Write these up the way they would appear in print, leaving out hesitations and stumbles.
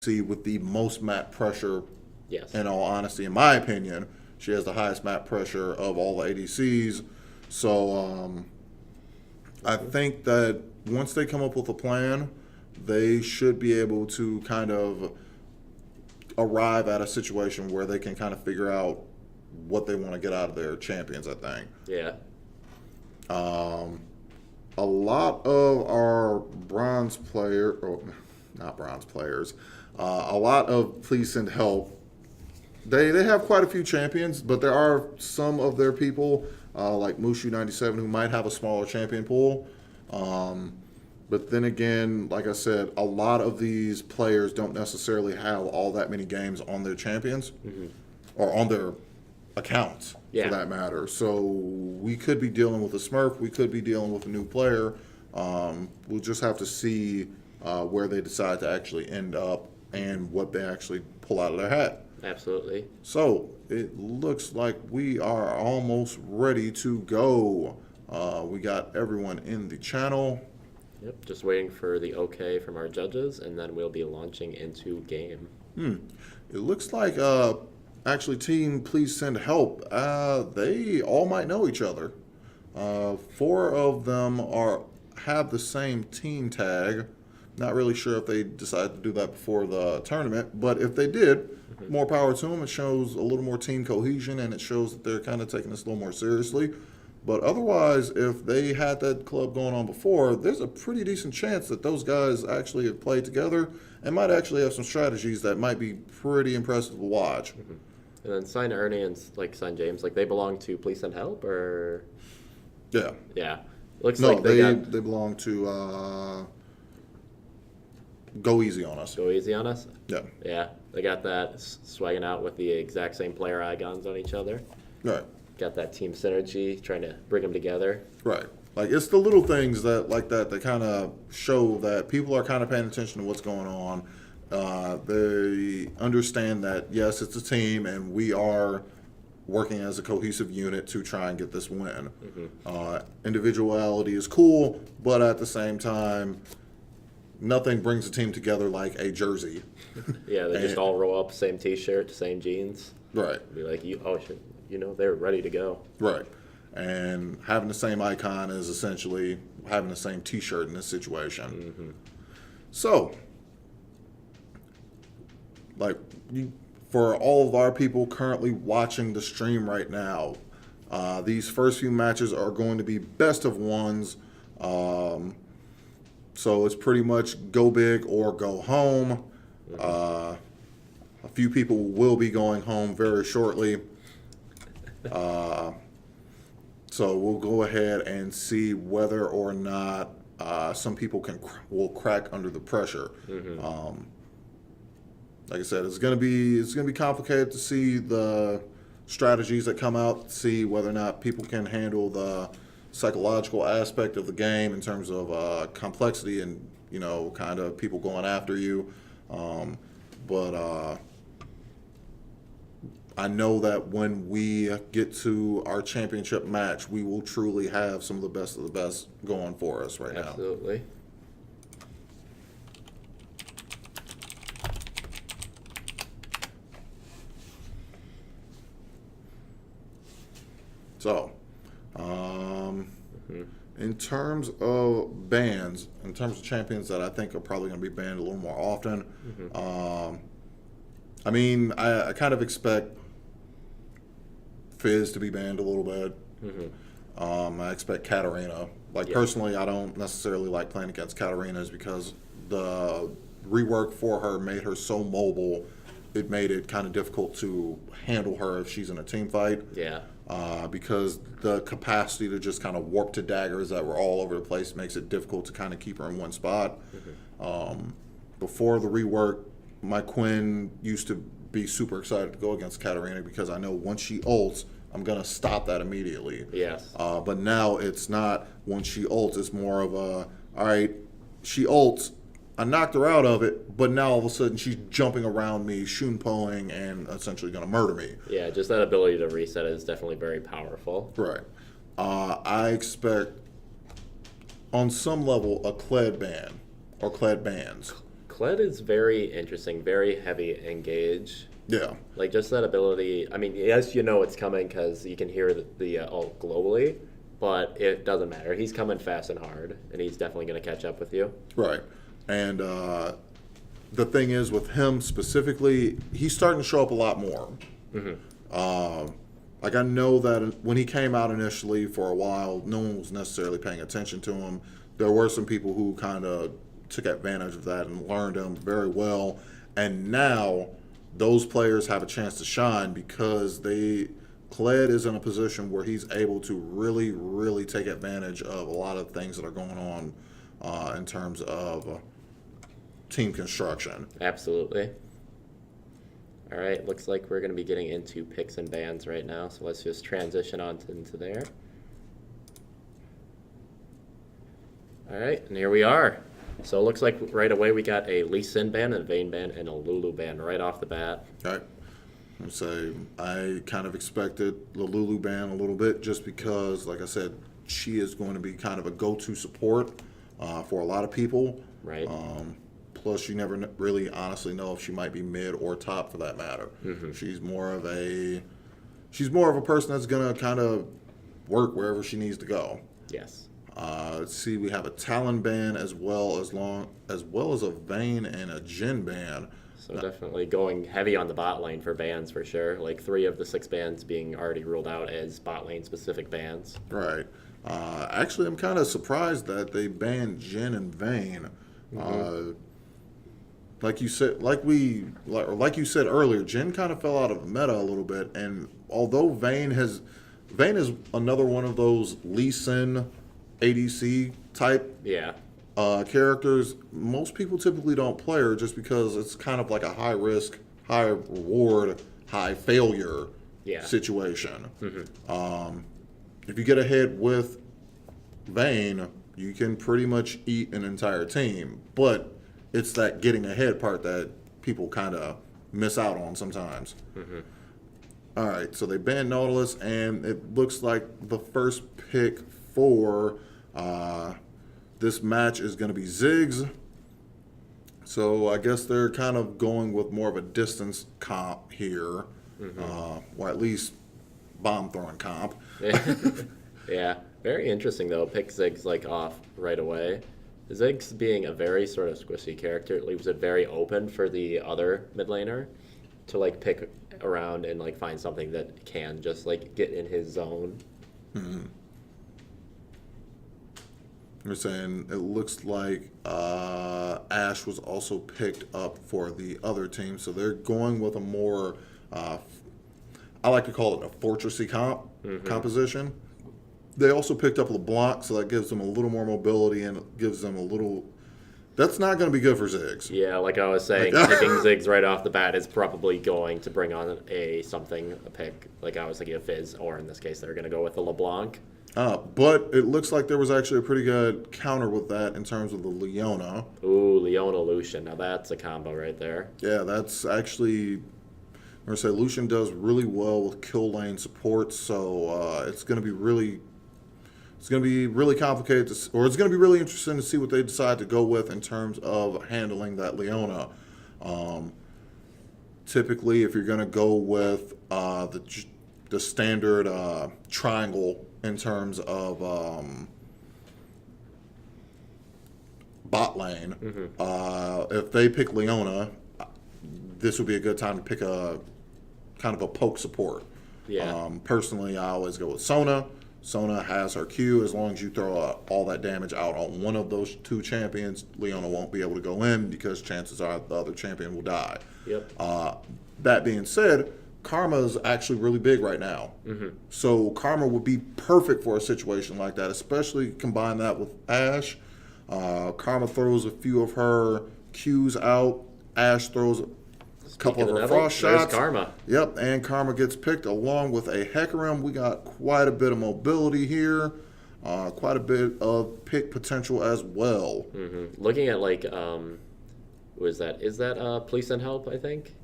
see with the most mat pressure. Yes. In all honesty, in my opinion, she has the highest mat pressure of all the ADCs. So I think that once they come up with a plan, they should be able to kind of arrive at a situation where they can kind of figure out what they want to get out of their champions, I think. Yeah. A lot of our bronze player, or not bronze players, a lot of Please Send Help. They have quite a few champions, but there are some of their people, like Mushu 97, who might have a smaller champion pool. But then again, like I said, a lot of these players don't necessarily have all that many games on their champions or on their accounts, for that matter. So we could be dealing with a Smurf. We could be dealing with a new player. We'll just have to see where they decide to actually end up and what they actually pull out of their hat. Absolutely. So it looks like we are almost ready to go. We got everyone in the channel. Yep. Just waiting for the okay from our judges, and then we'll be launching into game. It looks like actually Team Please Send Help. They all might know each other. Four of them have the same team tag. Not really sure if they decided to do that before the tournament, but if they did, more power to them. It shows a little more team cohesion, and it shows that they're kind of taking this a little more seriously. But otherwise, if they had that club going on before, there's a pretty decent chance that those guys actually have played together and might actually have some strategies that might be pretty impressive to watch. And then Sign Ernie and Sign James, like they belong to Please Send Help, or Yeah. yeah, looks No, like they belong to Go Easy on Us. Go Easy on Us. Yeah. Yeah, they got that swagging out with the exact same player icons on each other. Right. Got that team synergy, trying to bring them together. Right. Like, it's the little things that kind of show that people are kind of paying attention to what's going on. They understand that, yes, it's a team, and we are working as a cohesive unit to try and get this win. Individuality is cool, but at the same time, nothing brings a team together like a jersey. Yeah, they just all roll up, same T-shirt, same jeans. Right. Be like, they're ready to go. Right. And having the same icon is essentially having the same T-shirt in this situation. So, for all of our people currently watching the stream right now, these first few matches are going to be best of ones. So it's pretty much go big or go home. A few people will be going home very shortly. So we'll go ahead and see whether or not some people will crack under the pressure. Like I said, it's gonna be complicated to see the strategies that come out, see whether or not people can handle the psychological aspect of the game in terms of complexity and kind of people going after you. But I know that when we get to our championship match, we will truly have some of the best going for us right now. Absolutely. So, in terms of bans, in terms of champions that I think are probably going to be banned a little more often, I mean, I kind of expect Fizz to be banned a little bit. I expect Katarina. Personally, I don't necessarily like playing against Katarina's because the rework for her made her so mobile. It made it kind of difficult to handle her if she's in a team fight. Yeah. Because the capacity to just kind of warp to daggers that were all over the place makes it difficult to kind of keep her in one spot. Before the rework, my Quinn used to be super excited to go against Katarina because I know once she ults, I'm going to stop that immediately. Yes. But now it's not once she ults, it's more of a, all right, she ults, I knocked her out of it, but now all of a sudden she's jumping around me, shunpoing, and essentially going to murder me. Yeah, just that ability to reset is definitely very powerful. Right. I expect, on some level, a Kled ban, or Kled bans. Kled is very interesting, very heavy engage. Yeah, Like just that ability. I mean, yes, you know it's coming because you can hear the ult globally, but it doesn't matter. He's coming fast and hard, and he's definitely going to catch up with you. right. And the thing is, with him specifically, he's starting to show up a lot more. Like I know that when he came out initially for a while, no one was necessarily paying attention to him. There were some people who kind of took advantage of that and learned him very well. And now those players have a chance to shine because Kled is in a position where he's able to really, really take advantage of a lot of things that are going on in terms of team construction. Absolutely. All right, looks like we're going to be getting into picks and bans right now, so let's just transition on into there. All right, and here we are. So it looks like right away we got a Lee Sin ban, a Vayne ban, and a Lulu ban right off the bat. Right. I'd say I kind of expected the Lulu ban a little bit just because, like I said, she is going to be kind of a go-to support for a lot of people. Right. Plus, you never really honestly know if she might be mid or top for that matter. She's more of a person that's gonna kind of work wherever she needs to go. Yes. Let's see, we have a Talon ban as well as a Vayne and a Jhin ban. So definitely going heavy on the bot lane for bans for sure. Like 3 of the 6 bans being already ruled out as bot lane specific bans. Right. Actually, I'm kind of surprised that they banned Jhin and Vayne. Like you said, like you said earlier, Jhin kind of fell out of meta a little bit, and although Vayne is another one of those Lee Sin ADC type Yeah. characters, most people typically don't play her just because it's kind of like a high risk, high reward, high failure situation. If you get ahead with Vayne, you can pretty much eat an entire team, but it's that getting ahead part that people kind of miss out on sometimes. All right, so they banned Nautilus, and it looks like the first pick for this match is going to be Ziggs. So I guess they're kind of going with more of a distance comp here, or at least bomb throwing comp. Yeah. Very interesting though. Pick Ziggs like off right away. Ziggs being a very sort of squishy character, it leaves it very open for the other mid laner to like pick around and like find something that can just like get in his zone. You're saying it looks like Ashe was also picked up for the other team, so they're going with a more, I like to call it a fortressy composition. They also picked up LeBlanc, so that gives them a little more mobility and it gives them a little. That's not going to be good for Ziggs. Yeah, like I was saying, picking Ziggs right off the bat is probably going to bring on a pick. Like I was thinking of Fizz, or in this case, they're going to go with the LeBlanc. But it looks like there was actually a pretty good counter with that in terms of the Leona. Ooh, Leona Lucian. Now that's a combo right there. Yeah, that's actually. I'm going to say Lucian does really well with kill lane support, so it's going to be really. It's going to be really complicated, it's going to be really interesting to see what they decide to go with in terms of handling that Leona. Typically, if you're going to go with the standard triangle in terms of bot lane, if they pick Leona, this would be a good time to pick a kind of a poke support. Yeah. Personally, I always go with Sona. Sona has her Q. As long as you throw all that damage out on one of those 2 champions, Leona won't be able to go in because chances are the other champion will die. Yep. That being said, Karma is actually really big right now. So Karma would be perfect for a situation like that, especially combine that with Ashe. Karma throws a few of her Qs out. Ashe throws couple of her frost shots. Karma. Yep, and Karma gets picked along with a Hecarim. We got quite a bit of mobility here, quite a bit of pick potential as well. Looking at like, is that Police and Help? I think.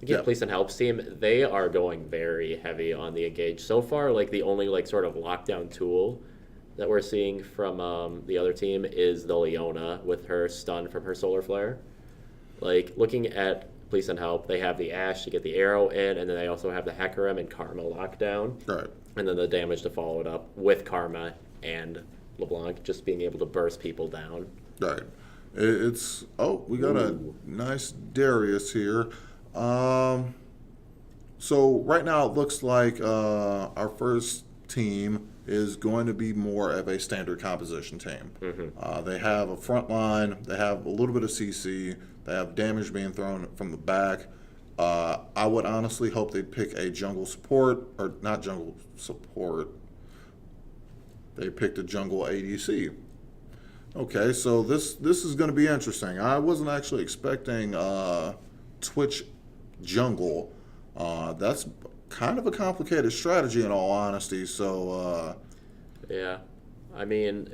Police and Help's team. They are going very heavy on the engage so far. Like the only like sort of lockdown tool that we're seeing from the other team is the Leona with her stun from her solar flare. Like, looking at Please Send Help, they have the Ash to get the arrow in, and then they also have the Hecarim and Karma lockdown. Right. And then the damage to follow it up with Karma and LeBlanc just being able to burst people down. Right. It's we got a nice Darius here. So right now it looks like our first team is going to be more of a standard composition team. They have a front line, they have a little bit of CC, they have damage being thrown from the back. I would honestly hope they'd pick a jungle support, or not jungle support. They picked a jungle ADC. Okay, so this is going to be interesting. I wasn't actually expecting Twitch jungle. That's kind of a complicated strategy in all honesty. So Yeah. I mean,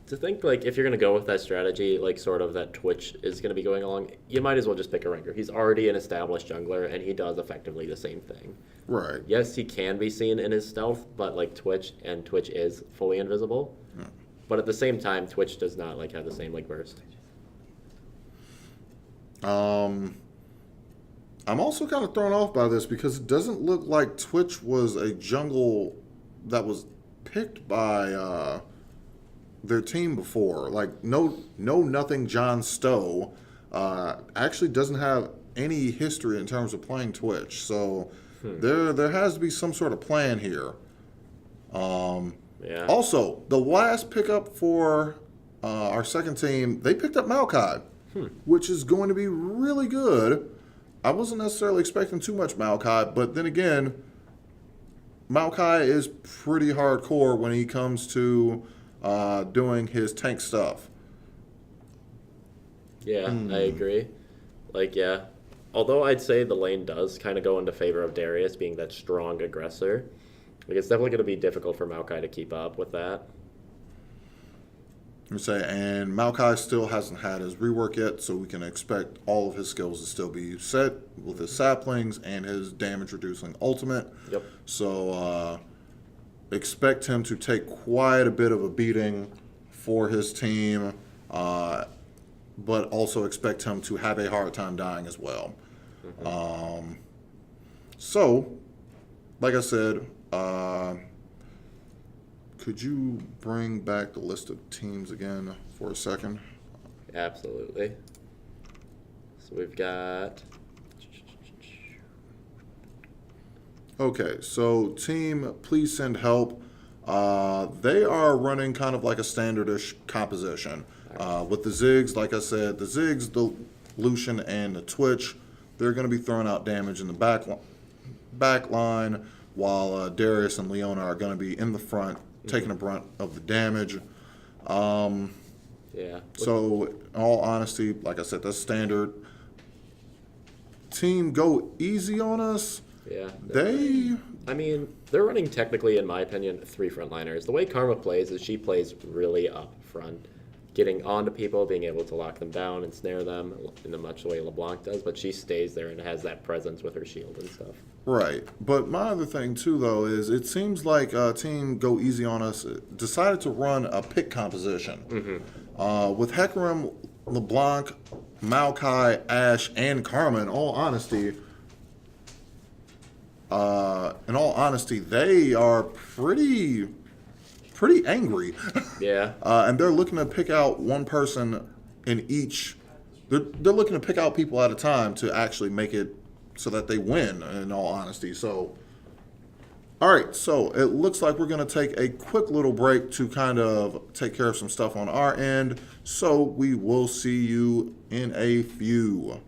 to think, like, if you're going to go with that strategy, like, sort of that Twitch is going to be going along, you might as well just pick a Rengar. He's already an established jungler, and he does effectively the same thing. right. Yes, he can be seen in his stealth, but, like, Twitch is fully invisible. Yeah. But at the same time, Twitch does not, like, have the same, like, burst. I'm also kind of thrown off by this because it doesn't look like Twitch was a jungle that was picked by their team before. Like nothing John Stowe actually doesn't have any history in terms of playing Twitch. So there has to be some sort of plan here. Yeah. Also, the last pickup for our second team, they picked up Maokai, which is going to be really good. I wasn't necessarily expecting too much Maokai, but then again, Maokai is pretty hardcore when he comes to doing his tank stuff. Yeah, I agree. Like, yeah. Although I'd say the lane does kind of go into favor of Darius being that strong aggressor. Like, it's definitely going to be difficult for Maokai to keep up with that. And Maokai still hasn't had his rework yet, so we can expect all of his skills to still be set with his saplings and his damage reducing ultimate. Yep. So expect him to take quite a bit of a beating for his team, but also expect him to have a hard time dying as well. So, like I said, could you bring back the list of teams again for a second? Absolutely. So we've got... Okay, so team, Please Send Help. They are running kind of like a standardish composition. With the Ziggs, like I said, the Ziggs, the Lucian, and the Twitch, they're going to be throwing out damage in the back line, while Darius and Leona are going to be in the front, taking the brunt of the damage. Yeah. So, in all honesty, like I said, that's standard. Team go easy on us. Yeah. They... I mean, they're running technically, in my opinion, 3 frontliners. The way Karma plays is she plays really up front, getting onto people, being able to lock them down and snare them in the much the way LeBlanc does, but she stays there and has that presence with her shield and stuff. Right. But my other thing, too, though, is it seems like Team Go Easy on Us decided to run a pick composition. With Hecarim, LeBlanc, Maokai, Ash, and Karma, in all honesty, they are pretty angry. Yeah. And they're looking to pick out one person in each. They're looking to pick out people at a time to actually make it so that they win, in all honesty. So, all right. So it looks like we're going to take a quick little break to kind of take care of some stuff on our end. So we will see you in a few.